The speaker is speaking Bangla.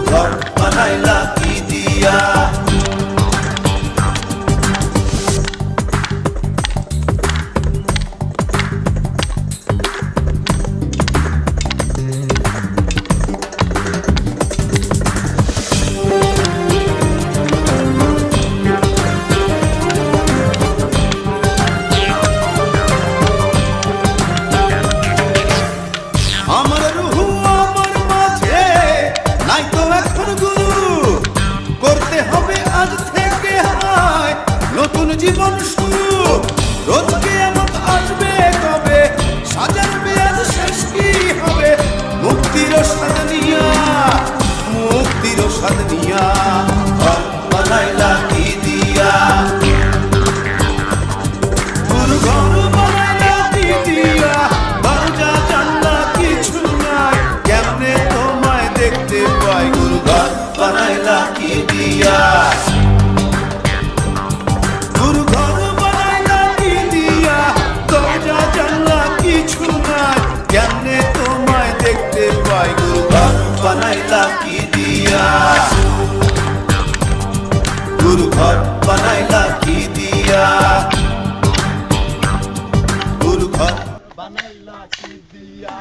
ঘর বানাইলা কি দিয়া। আমার রুহু আমার মাঝে নাই তো এখন গুরু, করতে হবে আজ থেকে হায় নতুন জীবন শুরু। রোজ কিয়ামত আসবে কবে, সাজার মেয়াদ শেষ কি হবে, মুক্তির স্বাদ নিয়া, মুক্তির স্বাদ নিয়া ঘর বানাইলা কি দিয়া। ঘর বানাইলা কি দিয়া, দরজা জানলা কিছু নাই, কেমনে তোমায় দেখতে পাই গুরু ঘর বানাইলা কি দিয়া। গুরু ঘর বানাইলা কি দিয়া, দরজা জানলা কিছু নাই, কেমনে তোমায় দেখতে পাই গুরু ঘর বানাইলা কি দিয়া। গুরু ঘর বানাইলা কি দিয়া, গুরু ঘর বানাইলা কি দিয়া।